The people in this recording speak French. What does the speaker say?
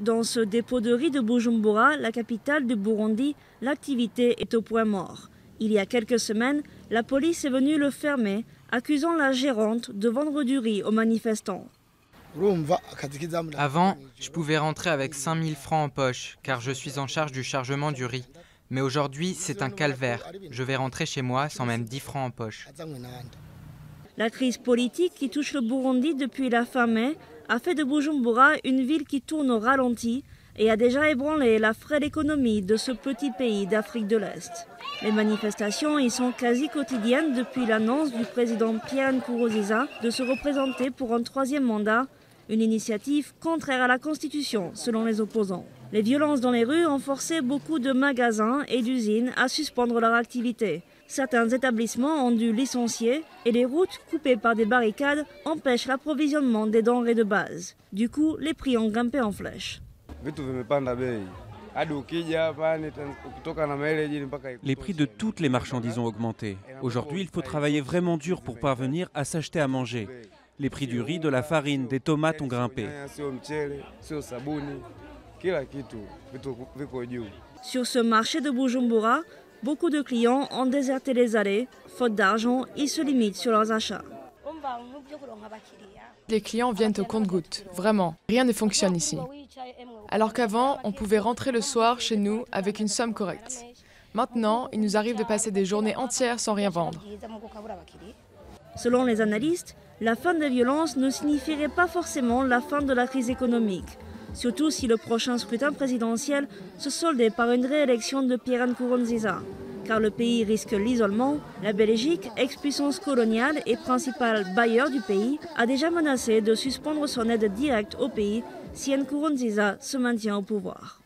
Dans ce dépôt de riz de Bujumbura, la capitale du Burundi, l'activité est au point mort. Il y a quelques semaines, la police est venue le fermer, accusant la gérante de vendre du riz aux manifestants. Avant, je pouvais rentrer avec 5000 francs en poche, car je suis en charge du chargement du riz. Mais aujourd'hui, c'est un calvaire. Je vais rentrer chez moi sans même 10 francs en poche. La crise politique qui touche le Burundi depuis la fin mai a fait de Bujumbura une ville qui tourne au ralenti et a déjà ébranlé la frêle économie de ce petit pays d'Afrique de l'Est. Les manifestations y sont quasi quotidiennes depuis l'annonce du président Pierre Nkurunziza de se représenter pour un troisième mandat, une initiative contraire à la Constitution selon les opposants. Les violences dans les rues ont forcé beaucoup de magasins et d'usines à suspendre leur activité. Certains établissements ont dû licencier et les routes coupées par des barricades empêchent l'approvisionnement des denrées de base. Du coup, les prix ont grimpé en flèche. Les prix de toutes les marchandises ont augmenté. Aujourd'hui, il faut travailler vraiment dur pour parvenir à s'acheter à manger. Les prix du riz, de la farine, des tomates ont grimpé. Sur ce marché de Bujumbura, beaucoup de clients ont déserté les allées. Faute d'argent, ils se limitent sur leurs achats. Les clients viennent au compte-gouttes, vraiment. Rien ne fonctionne ici. Alors qu'avant, on pouvait rentrer le soir chez nous avec une somme correcte. Maintenant, il nous arrive de passer des journées entières sans rien vendre. Selon les analystes, la fin des violences ne signifierait pas forcément la fin de la crise économique. Surtout si le prochain scrutin présidentiel se soldait par une réélection de Pierre Nkurunziza. Car le pays risque l'isolement, la Belgique, ex-puissance coloniale et principal bailleur du pays, a déjà menacé de suspendre son aide directe au pays si Nkurunziza se maintient au pouvoir.